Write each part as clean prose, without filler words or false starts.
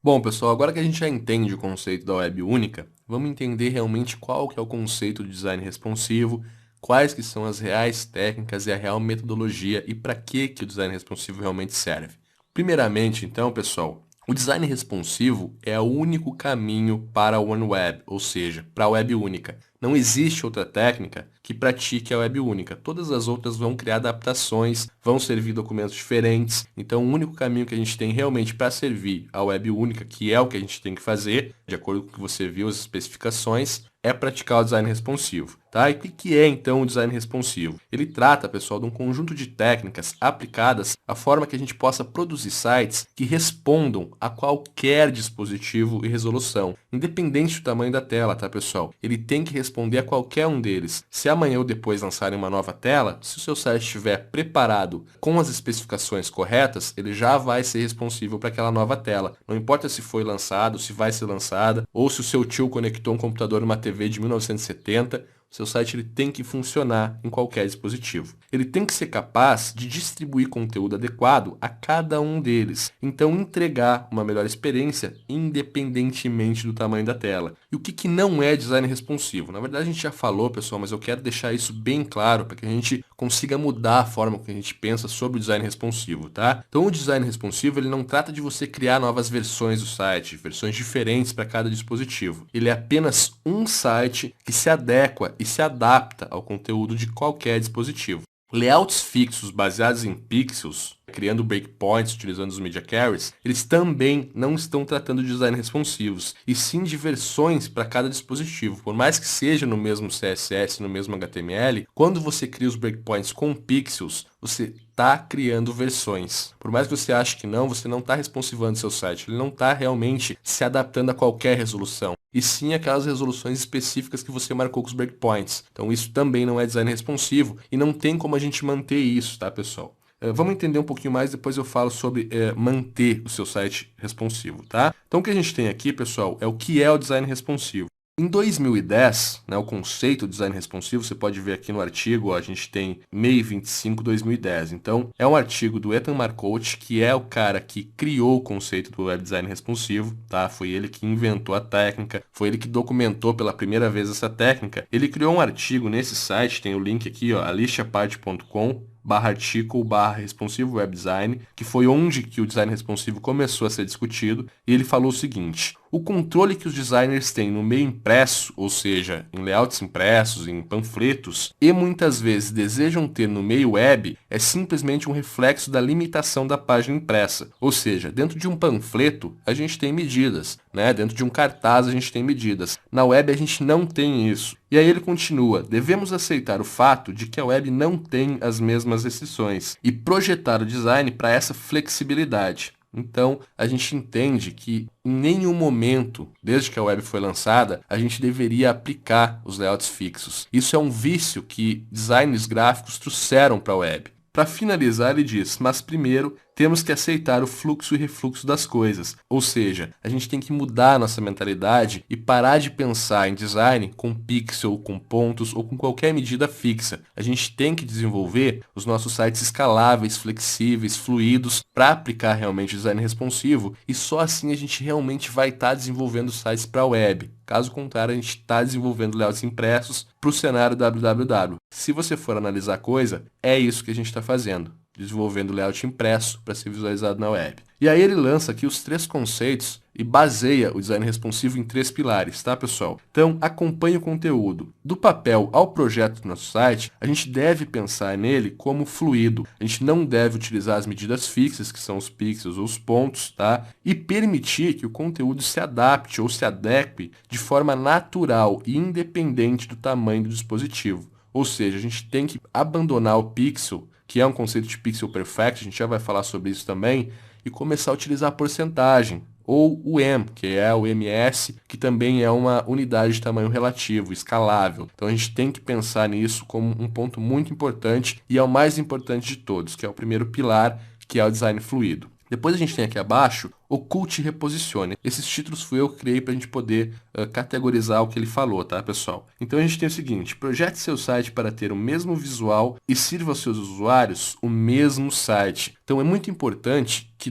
Bom, pessoal, agora que a gente já entende o conceito da web única, vamos entender realmente qual que é o conceito de design responsivo, quais que são as reais técnicas e a real metodologia e para que o design responsivo realmente serve. Primeiramente, então, pessoal, o design responsivo é o único caminho para a One Web, ou seja, para a web única. Não existe outra técnica que pratique a web única. Todas as outras vão criar adaptações, vão servir documentos diferentes. Então, o único caminho que a gente tem realmente para servir a web única, que é o que a gente tem que fazer, de acordo com o que você viu, as especificações, é praticar o design responsivo. Tá? E o que é então o design responsivo? Ele trata, pessoal, de um conjunto de técnicas aplicadas à forma que a gente possa produzir sites que respondam a qualquer dispositivo e resolução, independente do tamanho da tela, tá, pessoal? Ele tem que responder a qualquer um deles. Se amanhã ou depois lançarem uma nova tela, se o seu site estiver preparado com as especificações corretas, ele já vai ser responsível para aquela nova tela. Não importa se foi lançado, se vai ser lançada, ou se o seu tio conectou um computador numa TV de 1970, seu site ele tem que funcionar em qualquer dispositivo. Ele tem que ser capaz de distribuir conteúdo adequado a cada um deles, então entregar uma melhor experiência independentemente do tamanho da tela. E o que não é design responsivo? Na verdade, a gente já falou, pessoal, mas eu quero deixar isso bem claro para que a gente consiga mudar a forma que a gente pensa sobre o design responsivo, tá? Então, o design responsivo ele não trata de você criar novas versões do site, versões diferentes para cada dispositivo. Ele é apenas um site que se adequa e se adapta ao conteúdo de qualquer dispositivo. Layouts fixos baseados em pixels, criando breakpoints utilizando os media carriers, eles também não estão tratando de design responsivos, e sim de versões para cada dispositivo. Por mais que seja no mesmo CSS, no mesmo HTML, quando você cria os breakpoints com pixels, você está criando versões. Por mais que você ache que não, você não está responsivando seu site, ele não está realmente se adaptando a qualquer resolução, e sim aquelas resoluções específicas que você marcou com os breakpoints. Então isso também não é design responsivo e não tem como a gente manter isso, tá, pessoal? Vamos entender um pouquinho mais, depois eu falo sobre manter o seu site responsivo, tá? Então o que a gente tem aqui, pessoal, é o que é o design responsivo. Em 2010, né, o conceito de design responsivo, você pode ver aqui no artigo, ó, a gente tem MEI 25/2010. Então, é um artigo do Ethan Marcotte, que é o cara que criou o conceito do web design responsivo, tá? Foi ele que inventou a técnica, foi ele que documentou pela primeira vez essa técnica. Ele criou um artigo nesse site, tem o link aqui, ó, aliciaparte.com/artigo/responsivo web design, que foi onde que o design responsivo começou a ser discutido, e ele falou o seguinte: o controle que os designers têm no meio impresso, ou seja, em layouts impressos, em panfletos, e muitas vezes desejam ter no meio web, é simplesmente um reflexo da limitação da página impressa. Ou seja, dentro de um panfleto, a gente tem medidas, né? Dentro de um cartaz, a gente tem medidas. Na web, a gente não tem isso. E aí ele continua: devemos aceitar o fato de que a web não tem as mesmas restrições e projetar o design para essa flexibilidade. Então, a gente entende que em nenhum momento, desde que a web foi lançada, a gente deveria aplicar os layouts fixos. Isso é um vício que designers gráficos trouxeram para a web. Para finalizar, ele diz: mas primeiro temos que aceitar o fluxo e refluxo das coisas. Ou seja, a gente tem que mudar a nossa mentalidade e parar de pensar em design com pixel, com pontos ou com qualquer medida fixa. A gente tem que desenvolver os nossos sites escaláveis, flexíveis, fluidos, para aplicar realmente o design responsivo, e só assim a gente realmente vai estar desenvolvendo sites para a web. Caso contrário, a gente está desenvolvendo layouts impressos para o cenário www. Se você for analisar a coisa, é isso que a gente está fazendo, desenvolvendo layout impresso para ser visualizado na web. E aí ele lança aqui os 3 conceitos e baseia o design responsivo em 3 pilares, tá, pessoal? Então, acompanhe o conteúdo. Do papel ao projeto do nosso site, a gente deve pensar nele como fluido. A gente não deve utilizar as medidas fixas, que são os pixels ou os pontos, tá? E permitir que o conteúdo se adapte ou se adeque de forma natural e independente do tamanho do dispositivo. Ou seja, a gente tem que abandonar o pixel, que é um conceito de pixel perfect, a gente já vai falar sobre isso também, e começar a utilizar a porcentagem, ou o M, que é o MS, que também é uma unidade de tamanho relativo, escalável. Então a gente tem que pensar nisso como um ponto muito importante, e é o mais importante de todos, que é o primeiro pilar, que é o design fluido. Depois a gente tem aqui abaixo oculte e reposicione. Esses títulos fui eu que criei para a gente poder categorizar o que ele falou, tá, pessoal? Então a gente tem o seguinte: projete seu site para ter o mesmo visual e sirva aos seus usuários o mesmo site. Então é muito importante que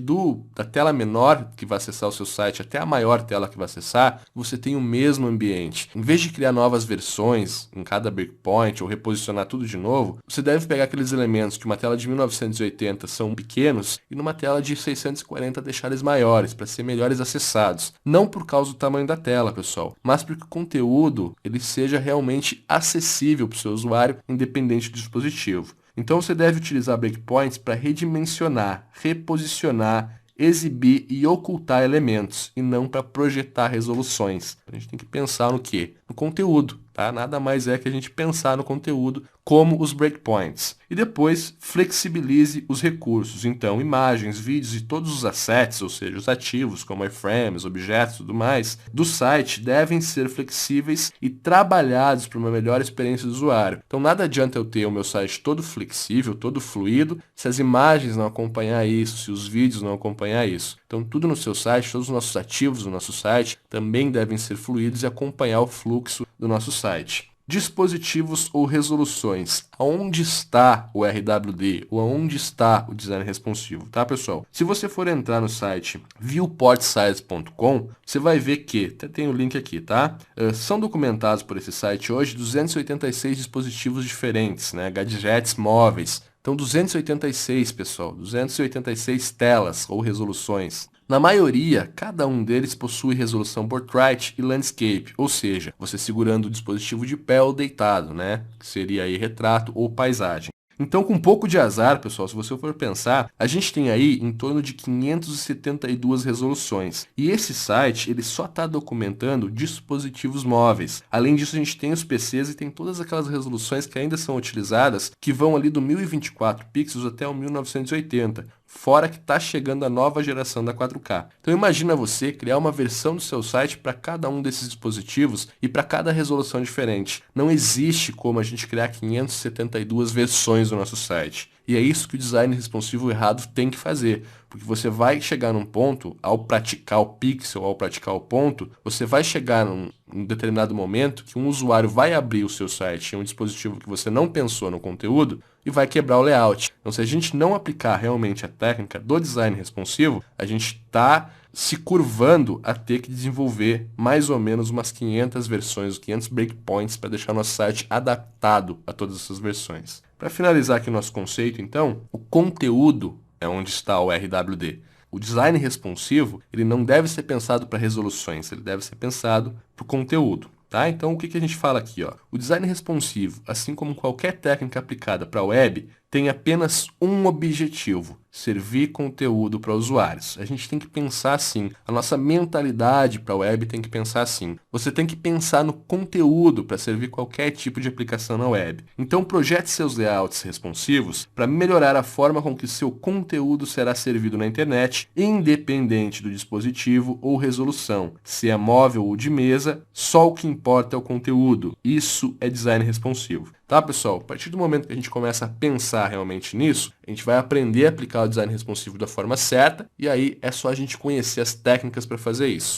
da tela menor que vai acessar o seu site até a maior tela que vai acessar, você tenha o mesmo ambiente. Em vez de criar novas versões em cada breakpoint ou reposicionar tudo de novo, você deve pegar aqueles elementos que uma tela de 1980 são pequenos e numa tela de 640 deixar eles maiores, para ser melhores acessados. Não por causa do tamanho da tela, pessoal, mas para que o conteúdo ele seja realmente acessível para o seu usuário, independente do dispositivo. Então você deve utilizar breakpoints para redimensionar, reposicionar, exibir e ocultar elementos, e não para projetar resoluções. A gente tem que pensar no quê? No conteúdo, tá? Nada mais é que a gente pensar no conteúdo como os breakpoints. E depois flexibilize os recursos. Então, imagens, vídeos e todos os assets, ou seja, os ativos, como iframes, objetos e tudo mais, do site devem ser flexíveis e trabalhados para uma melhor experiência do usuário. Então, nada adianta eu ter o meu site todo flexível, todo fluido, se as imagens não acompanhar isso, se os vídeos não acompanhar isso. Então, tudo no seu site, todos os nossos ativos do nosso site também devem ser fluidos e acompanhar o fluxo do nosso site. Dispositivos ou resoluções. Aonde está o RWD ou aonde está o design responsivo, tá, pessoal? Se você for entrar no site viewportsize.com, você vai ver que, até tem o link aqui, tá? São documentados por esse site hoje 286 dispositivos diferentes, né? Gadgets móveis. Então, 286, pessoal, 286 telas ou resoluções. Na maioria, cada um deles possui resolução portrait e landscape, ou seja, você segurando o dispositivo de pé ou deitado, né? Que seria aí retrato ou paisagem. Então, com um pouco de azar, pessoal, se você for pensar, a gente tem aí em torno de 572 resoluções. E esse site, ele só está documentando dispositivos móveis. Além disso, a gente tem os PCs e tem todas aquelas resoluções que ainda são utilizadas, que vão ali do 1024 pixels até o 1980. Fora que está chegando a nova geração da 4K. Então imagina você criar uma versão do seu site para cada um desses dispositivos e para cada resolução diferente. Não existe como a gente criar 572 versões do nosso site. E é isso que o design responsivo errado tem que fazer. Porque você vai chegar num ponto, ao praticar o pixel, ao praticar o ponto, você vai chegar num determinado momento que um usuário vai abrir o seu site em um dispositivo que você não pensou no conteúdo e vai quebrar o layout. Então, se a gente não aplicar realmente a técnica do design responsivo, a gente está se curvando a ter que desenvolver mais ou menos umas 500 versões, 500 breakpoints para deixar nosso site adaptado a todas essas versões. Para finalizar aqui o nosso conceito, então, o conteúdo é onde está o RWD. O design responsivo, ele não deve ser pensado para resoluções, ele deve ser pensado para o conteúdo. Tá? Então, o que a gente fala aqui? Ó? O design responsivo, assim como qualquer técnica aplicada para a web, tem apenas um objetivo: servir conteúdo para usuários. A gente tem que pensar assim. A nossa mentalidade para a web tem que pensar assim. Você tem que pensar no conteúdo para servir qualquer tipo de aplicação na web. Então, projete seus layouts responsivos para melhorar a forma com que seu conteúdo será servido na internet, independente do dispositivo ou resolução. Se é móvel ou de mesa, só o que importa é o conteúdo. Isso é design responsivo. Tá, pessoal? A partir do momento que a gente começa a pensar realmente nisso, a gente vai aprender a aplicar o design responsivo da forma certa, e aí é só a gente conhecer as técnicas para fazer isso.